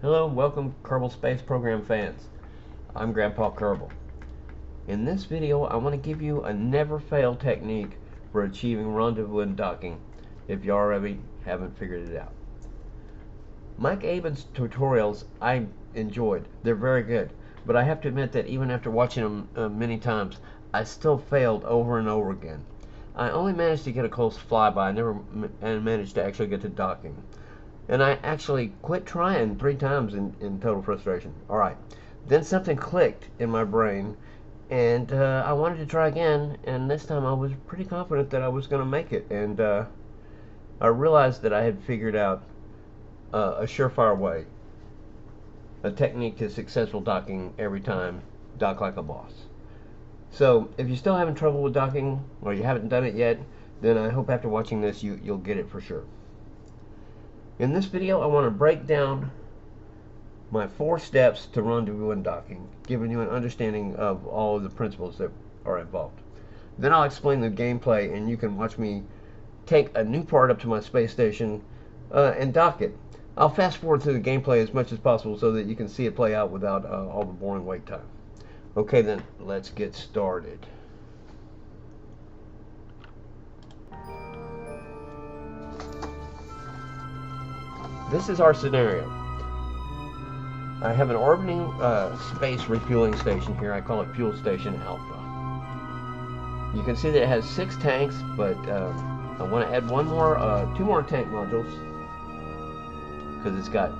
Hello, welcome Kerbal Space Program fans. I'm Grandpa Kerbal. In this video, I want to give you a never-fail technique for achieving rendezvous and docking if you already haven't figured it out. Mike Aben's tutorials I enjoyed. They're very good, but I have to admit that even after watching them many times, I still failed over and over again. I only managed to get a close flyby. I never managed to actually get to docking. And I actually quit trying 3 times in total frustration. Alright, then something clicked in my brain, and I wanted to try again, and this time I was pretty confident that I was going to make it. And I realized that I had figured out a surefire way, a technique to successful docking every time, dock like a boss. So if you're still having trouble with docking, or you haven't done it yet, then I hope after watching this you'll get it for sure. In this video, I want to break down my 4 steps to rendezvous and docking, giving you an understanding of all of the principles that are involved. Then I'll explain the gameplay, and you can watch me take a new part up to my space station and dock it. I'll fast forward through the gameplay as much as possible so that you can see it play out without all the boring wait time. Okay, then let's get started. This is our scenario. I have an orbiting space refueling station here. I call it Fuel Station Alpha. You can see that it has 6 tanks, but I want to add 2 more tank modules because it's got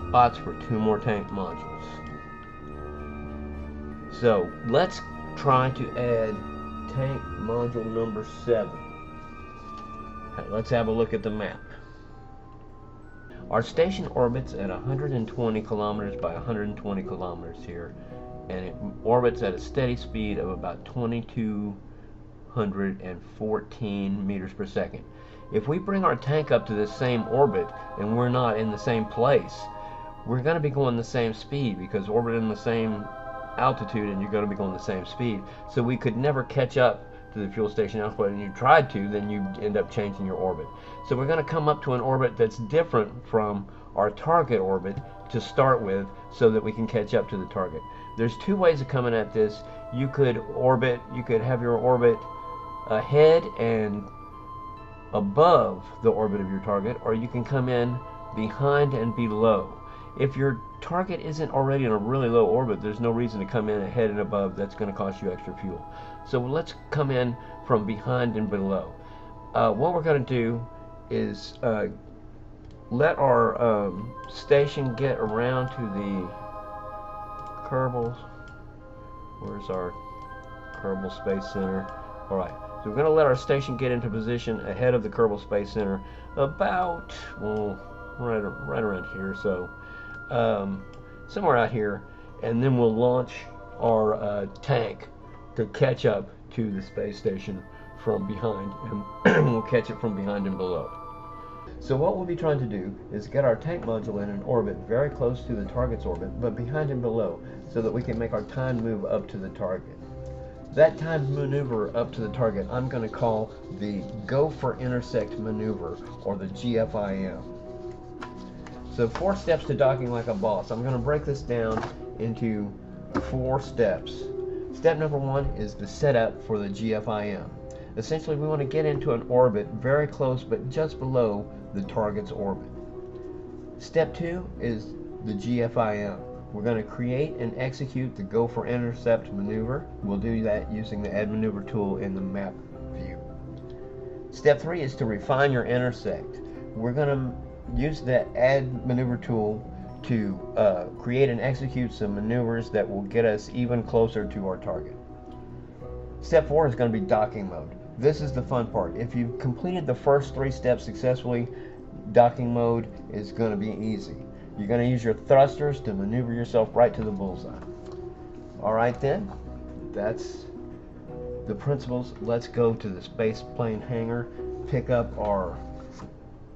spots for 2 more tank modules. So let's try to add tank module number 7. Okay, let's have a look at the map. Our station orbits at 120 kilometers by 120 kilometers here, and it orbits at a steady speed of about 2214 meters per second. If we bring our tank up to this same orbit and we're not in the same place, we're going to be going the same speed because orbiting the same altitude and you're going to be going the same speed. So we could never catch up to the fuel station Alpha, and you tried to, then you end up changing your orbit. So we're going to come up to an orbit that's different from our target orbit to start with so that we can catch up to the target. There's 2 ways of coming at this. You could have your orbit ahead and above the orbit of your target, or you can come in behind and below. If your target isn't already in a really low orbit, there's no reason to come in ahead and above. That's going to cost you extra fuel. So let's come in from behind and below. What we're going to do is let our station get around to the Kerbal. Where's our Kerbal Space Center? Alright, so we're going to let our station get into position ahead of the Kerbal Space Center about, well, right around here. So somewhere out here, and then we'll launch our tank to catch up to the space station from behind, and we'll catch it from behind and below. So what we'll be trying to do is get our tank module in an orbit very close to the target's orbit, but behind and below, so that we can make our timed move up to the target. That timed maneuver up to the target I'm going to call the Go for Intersect maneuver, or the GFIM. So 4 steps to docking like a boss. I'm going to break this down into 4 steps. Step number 1 is the setup for the GFIM. Essentially, we want to get into an orbit very close but just below the target's orbit. Step 2 is the GFIM. We're going to create and execute the Go for Intercept maneuver. We'll do that using the Add Maneuver tool in the map view. Step 3 is to refine your intersect. We're going to use the Add Maneuver tool to create and execute some maneuvers that will get us even closer to our target. Step 4 is going to be docking mode. This is the fun part. If you've completed the first 3 steps successfully, docking mode is going to be easy. You're going to use your thrusters to maneuver yourself right to the bullseye. Alright then, that's the principles. Let's go to the space plane hangar, pick up our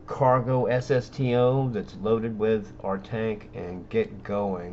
cargo SSTO that's loaded with our tank, and get going.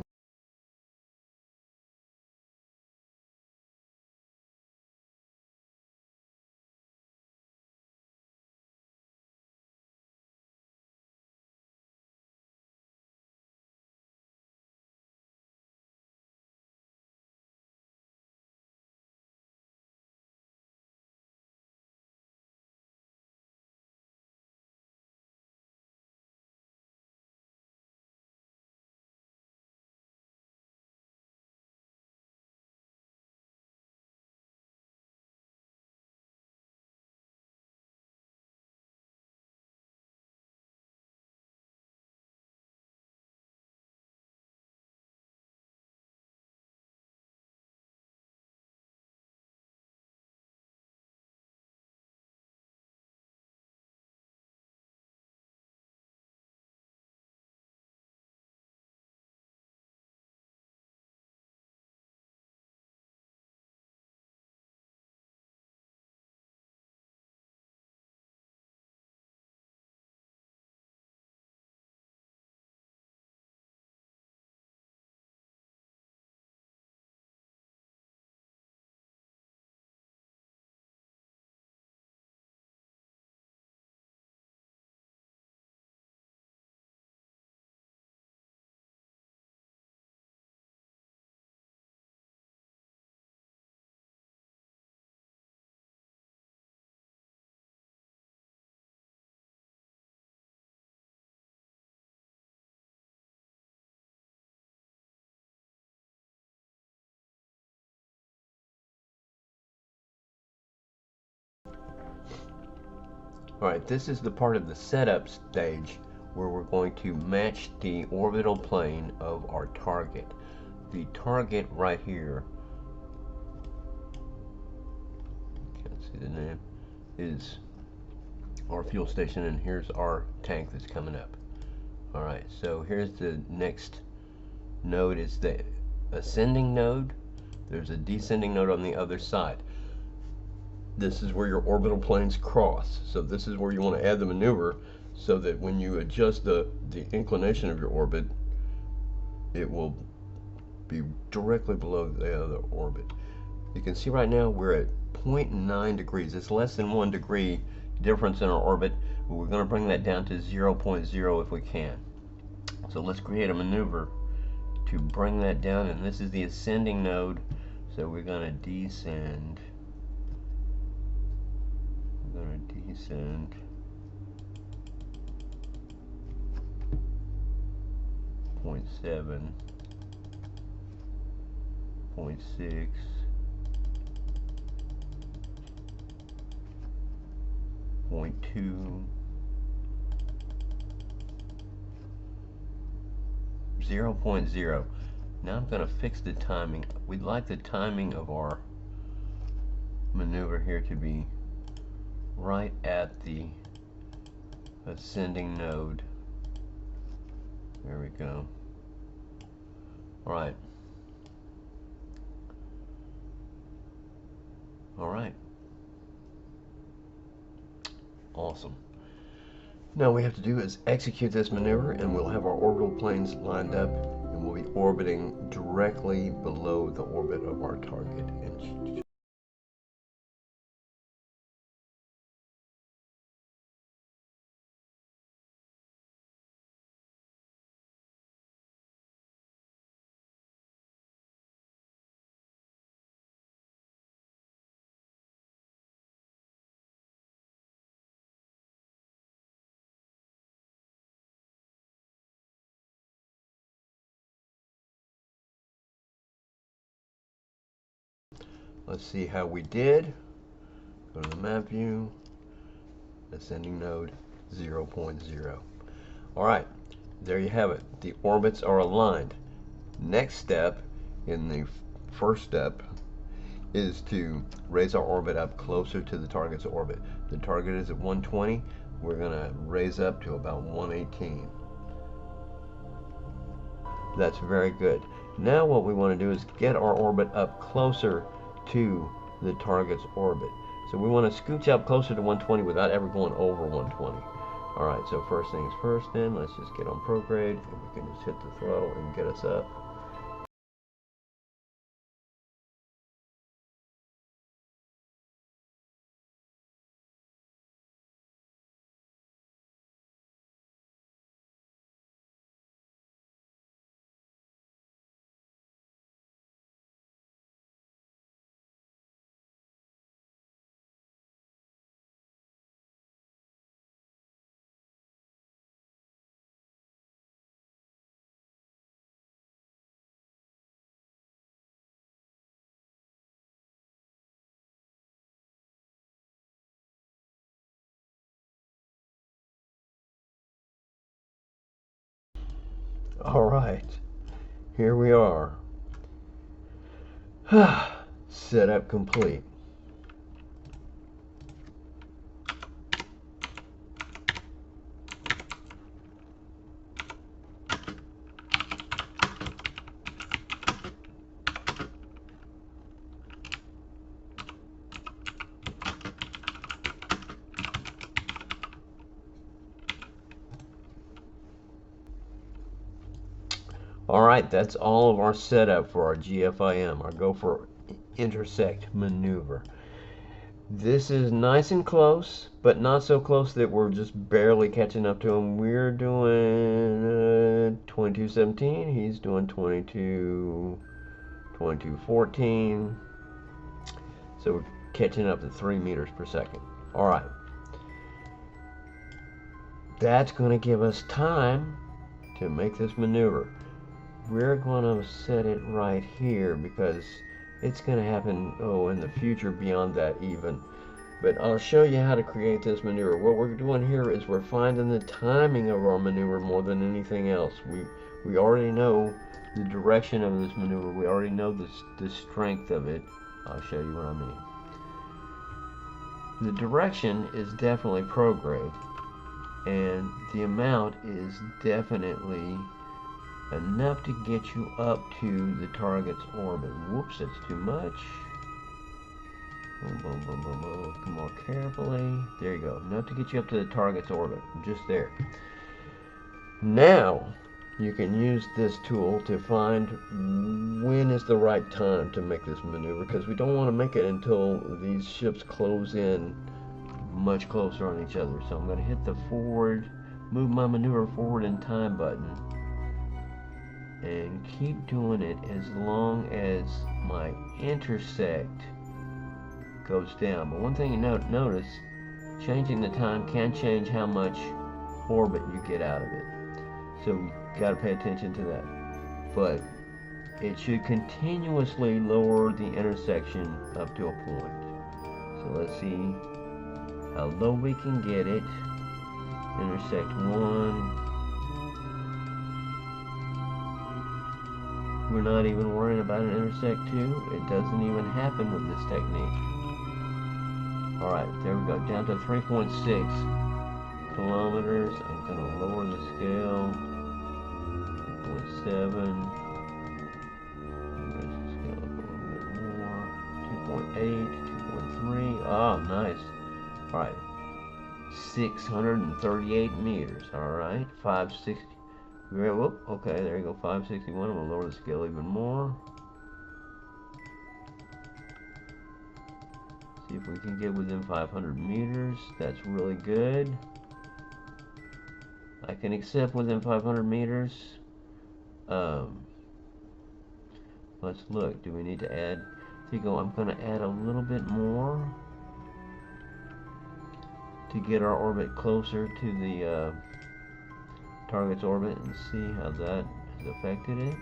Alright, this is the part of the setup stage where we're going to match the orbital plane of our target. The target right here, can't see the name, is our fuel station, and here's our tank that's coming up. Alright, so here's the next node. Is the ascending node. There's a descending node on the other side. This is where your orbital planes cross. So this is where you want to add the maneuver so that when you adjust the inclination of your orbit, it will be directly below the other orbit. You can see right now we're at 0.9 degrees. It's less than 1 degree difference in our orbit, but we're going to bring that down to 0.0 if we can. So let's create a maneuver to bring that down, and this is the ascending node, so we're going to descend. We're going to descend 0.7, 0.6, 0.2, 0.0. Now I'm going to fix the timing. We'd like the timing of our maneuver here to be right at the ascending node. There we go. Alright. Alright. Awesome. Now what we have to do is execute this maneuver, and we'll have our orbital planes lined up, and we'll be orbiting directly below the orbit of our target. Let's see how we did. Go to the map view, ascending node 0.0. Alright, there you have it. The orbits are aligned. Next step in the first step is to raise our orbit up closer to the target's orbit. The target is at 120. We're going to raise up to about 118. That's very good. Now what we want to do is get our orbit up closer to the target's orbit. So we want to scooch up closer to 120 without ever going over 120. Alright, so first things first then, let's just get on prograde, and we can just hit the throttle and get us up. Alright, here we are. Setup complete. Alright, that's all of our setup for our GFIM, our go for intersect maneuver. This is nice and close, but not so close that we're just barely catching up to him. We're doing 2217, he's doing 2214. So we're catching up to 3 meters per second. Alright. That's going to give us time to make this maneuver. We're going to set it right here because it's going to happen in the future beyond that even. But I'll show you how to create this maneuver. What we're doing here is we're finding the timing of our maneuver more than anything else. We already know the direction of this maneuver. We already know the strength of it. I'll show you what I mean. The direction is definitely prograde, and the amount is definitely enough to get you up to the target's orbit. Whoops, that's too much. Boom, boom, boom, boom, boom. Come more carefully. There you go. Enough to get you up to the target's orbit. Just there. Now, you can use this tool to find when is the right time to make this maneuver, because we don't want to make it until these ships close in much closer on each other. So I'm going to hit the forward, move my maneuver forward in time button, and keep doing it as long as my intersect goes down. But one thing you notice, changing the time can change how much orbit you get out of it. So you got to pay attention to that. But it should continuously lower the intersection up to a point. So let's see how low we can get it. Intersect 1. We're not even worrying about an intersect 2. It doesn't even happen with this technique. Alright, there we go. Down to 3.6 kilometers. I'm going to lower the scale. 2.7. Raise the scale up a little bit more. 2.8, 2.3. Oh, nice. Alright. 638 meters. Alright. 560. Whoop, okay, there you go. 561. I'm going to lower the scale even more. See if we can get within 500 meters. That's really good. I can accept within 500 meters. Let's look. Do we need to add? There you go. I'm going to add a little bit more to get our orbit closer to the target's orbit and see how that has affected it.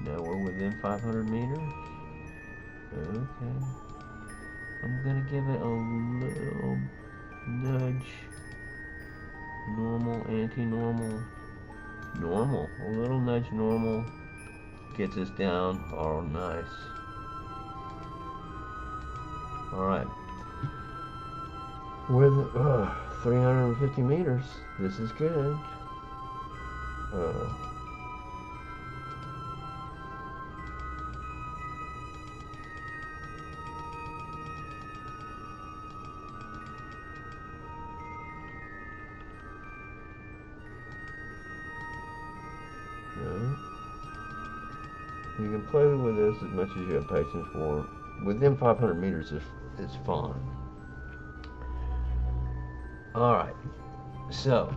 Now we're within 500 meters. Okay. I'm going to give it a little nudge. Normal, anti-normal, normal. A little nudge normal gets us down. Oh, nice. Alright. With 350 meters, this is good. You can play with this as much as you have patience for. Within 500 meters is fine. Alright, so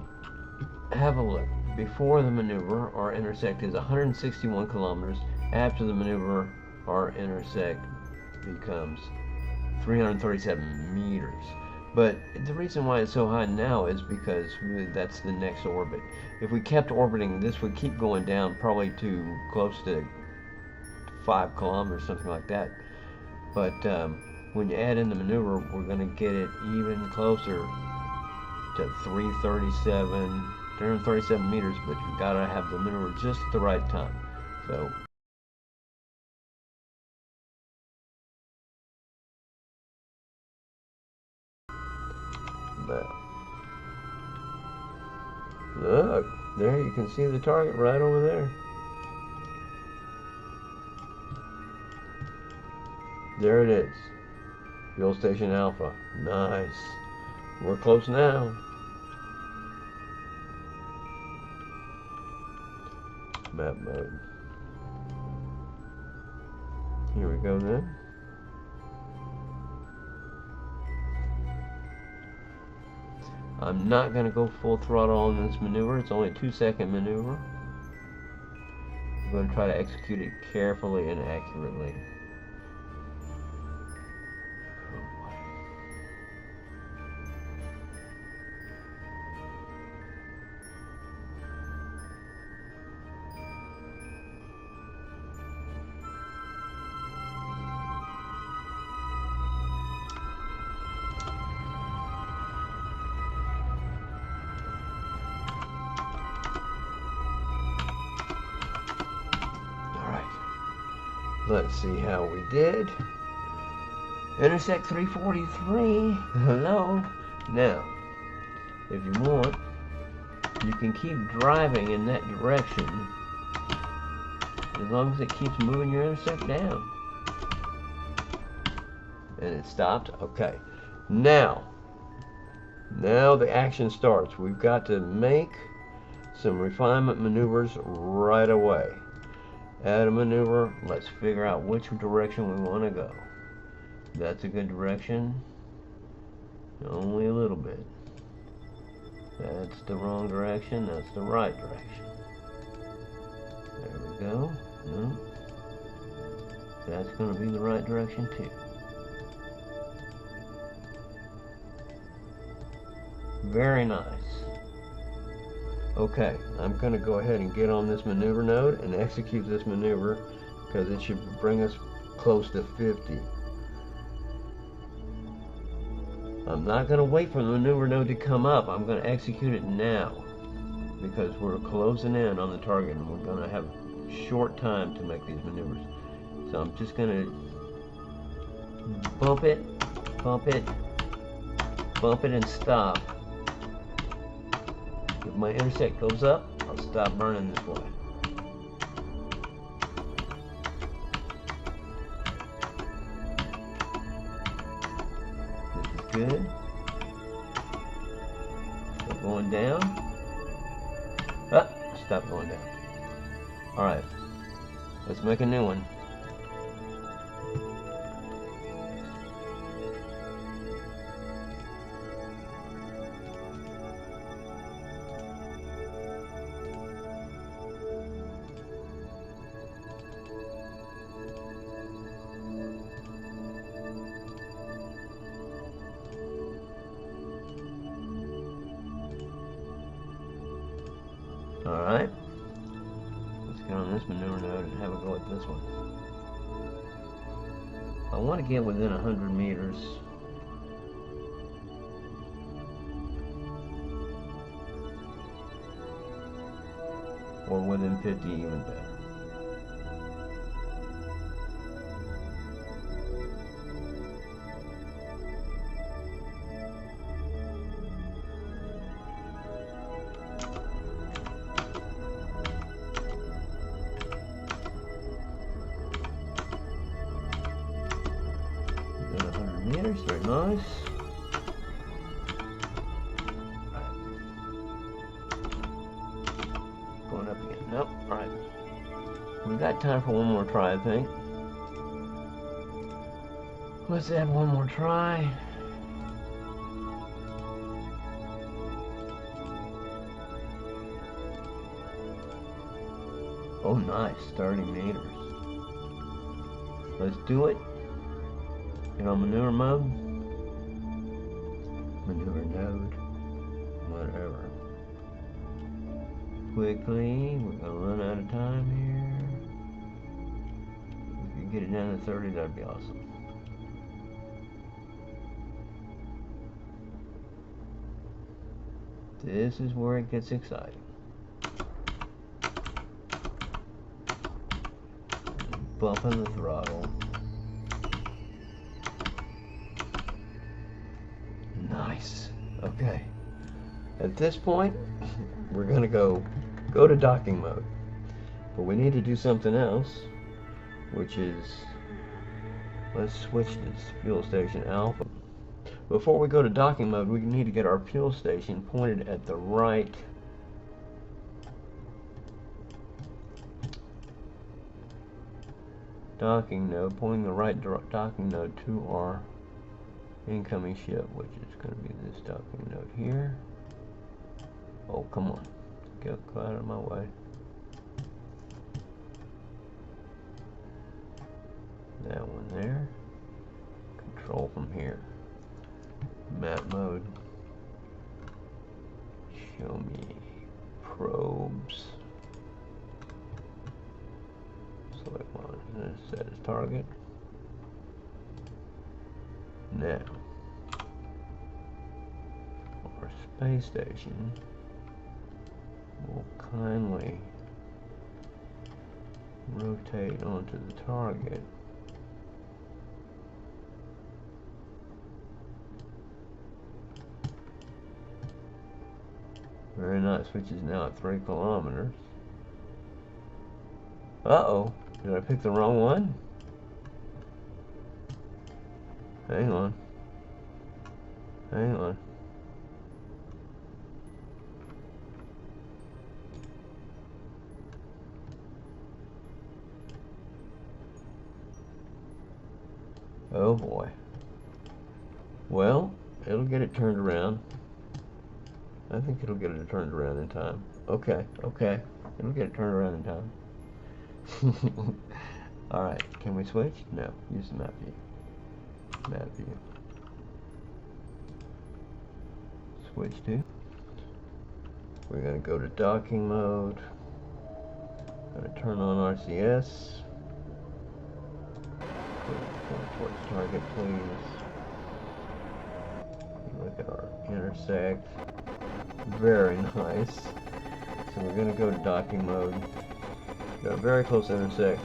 have a look. Before the maneuver, our intersect is 161 kilometers. After the maneuver, our intersect becomes 337 meters. But the reason why it's so high now is because that's the next orbit. If we kept orbiting, this would keep going down probably to close to 5 kilometers, something like that. But when you add in the maneuver, we're going to get it even closer to 337 meters, but you got to have the maneuver just at the right time. So look, there you can see the target right over there. There it is. Fuel Station Alpha. Nice. We're close now. Map mode. Here we go then. I'm not going to go full throttle on this maneuver. It's only a 2-second maneuver. I'm going to try to execute it carefully and accurately. Let's see how we did. Intersect 343. Hello. Now, if you want, you can keep driving in that direction as long as it keeps moving your intersect down. And it stopped. Okay. Now the action starts. We've got to make some refinement maneuvers right away. Add a maneuver. Let's figure out which direction we want to go. That's a good direction. Only a little bit. That's the wrong direction. That's the right direction. There we go. No. That's going to be the right direction too. Very nice. Okay, I'm going to go ahead and get on this maneuver node and execute this maneuver because it should bring us close to 50. I'm not going to wait for the maneuver node to come up. I'm going to execute it now because we're closing in on the target and we're going to have short time to make these maneuvers. So I'm just going to bump it, bump it, bump it and stop. If my intersect goes up, I'll stop burning this way. This is good. Stop going down. Stop going down. Alright, let's make a new one. Alright, let's get on this maneuver node and have a go at this one. I want to get within 100 meters. Or within 50, even better. Meters, very nice. Right. Going up again. Nope. Alright. We've got time for one more try, I think. Let's add one more try. Oh, nice. 30 meters. Let's do it. Get on maneuver mode, maneuver node, whatever. Quickly, we're gonna run out of time here. If we could get it down to 30, that'd be awesome. This is where it gets exciting. Bumping the throttle. Nice. Okay. At this point, we're going to go to docking mode. But we need to do something else, which is, let's switch this fuel station alpha. Before we go to docking mode, we need to get our fuel station pointed at the right docking node, pointing the right docking node to our incoming ship, which is going to be this docking node here. Oh, come on. Get out of my way. That one there. Control from here. Map mode. Show me probes. Select one. Set as target. Now, our space station will kindly rotate onto the target. Very nice, which is now at 3 kilometers. Uh-oh, did I pick the wrong one? Hang on. Hang on. Oh boy. Well, it'll get it turned around. I think it'll get it turned around in time. Okay, okay. It'll get it turned around in time. Alright, can we switch? No, use the map view. Map view. Switch to. We're going to go to docking mode. Going to turn on RCS. Point towards target, please. Look at our intersect. Very nice. So we're going to go to docking mode. Got a very close intersect.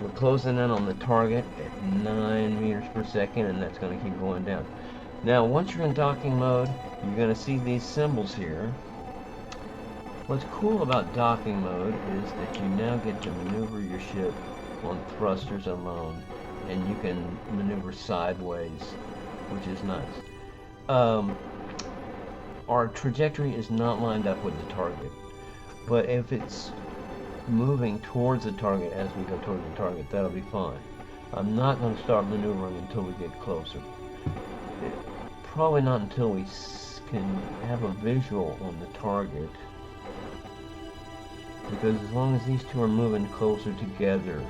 We're closing in on the target at 9 meters per second, and that's going to keep going down. Now, once you're in docking mode, you're going to see these symbols here. What's cool about docking mode is that you now get to maneuver your ship on thrusters alone, and you can maneuver sideways, which is nice. Our trajectory is not lined up with the target, but if it's moving towards the target as we go towards the target, that'll be fine. I'm not going to start maneuvering until we get closer. Probably not until we can have a visual on the target, because as long as these two are moving closer together,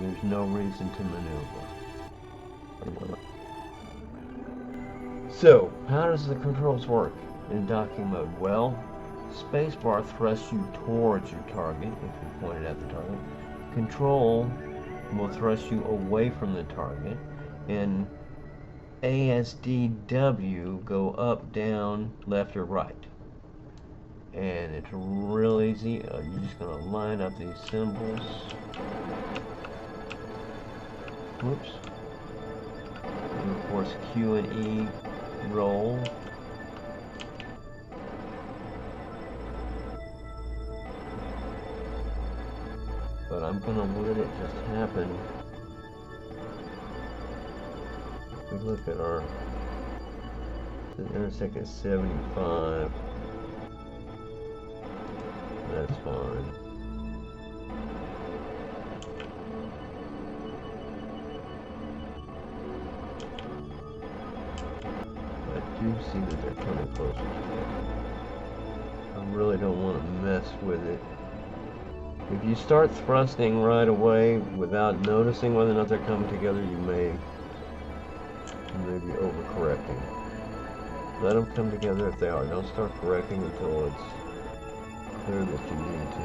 there's no reason to maneuver. So, how does the controls work in docking mode? Well, spacebar thrusts you towards your target if you pointed at the target. Control will thrust you away from the target, and ASDW go up, down, left, or right. And it's real easy. You're just going to line up these symbols. Whoops. And of course, Q and E roll. But I'm going to let it just happen. If we look at our intersect at 75. That's fine. I do see that they're coming closer together. I really don't want to mess with it. If you start thrusting right away without noticing whether or not they're coming together, you may be overcorrecting. Let them come together if they are. Don't start correcting until it's clear that you need to.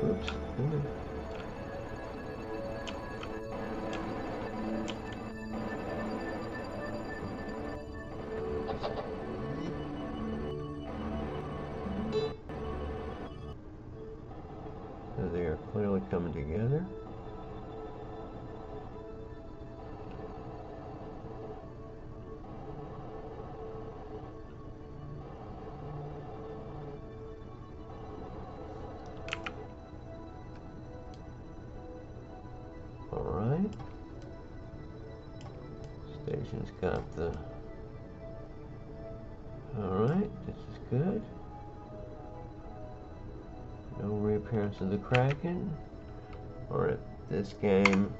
Oops. So they are clearly coming together. Alright. Station's got the... Alright, this is good. No reappearance of the Kraken. Alright, this game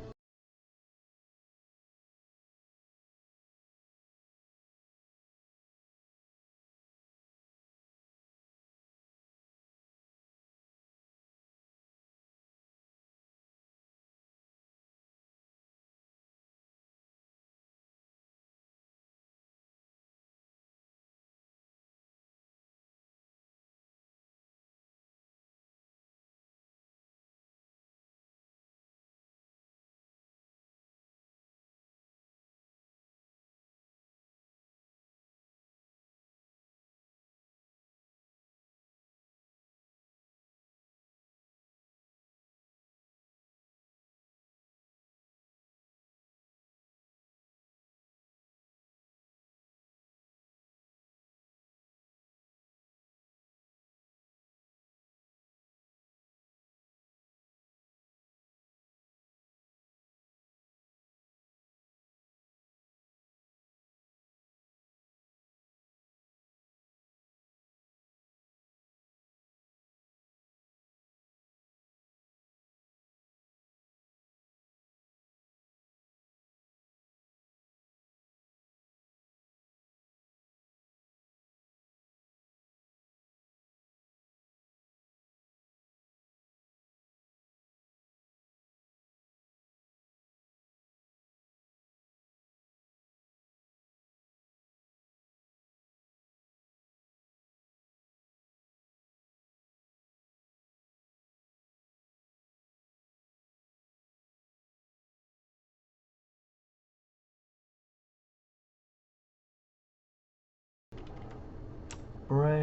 Brakes.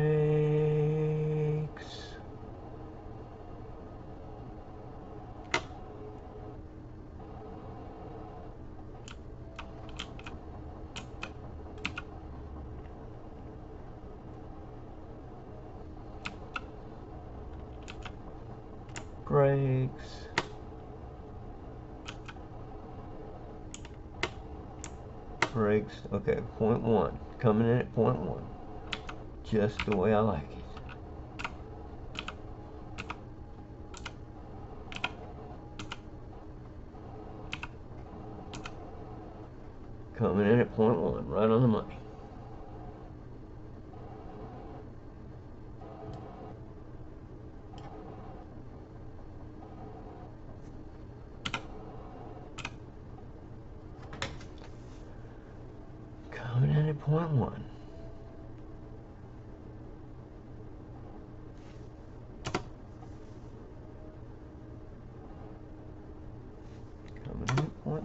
Brakes. Brakes. Okay, 0.1. Coming in at 0.1. Just the way I like it. Coming in at 0.1. Right on the money. Coming in at 0.1. Coming in at 0.1.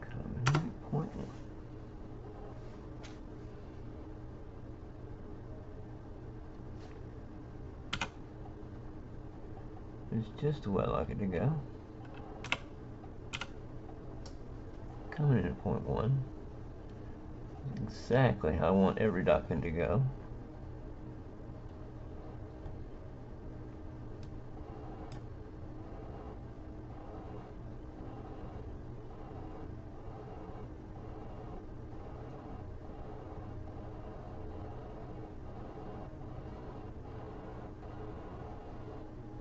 Coming in at 0.1. It's just the way I like it to go. Coming in at 0.1. Exactly how I want every dot pin to go.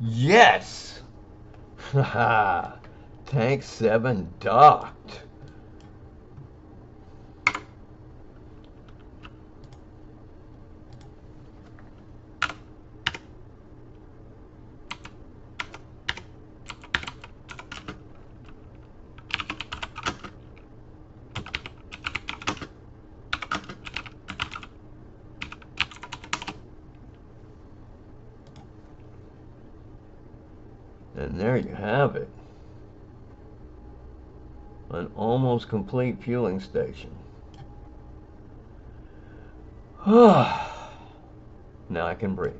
Yes! Haha! Tank 7 docked. And there you have it. An almost complete fueling station. Now I can breathe.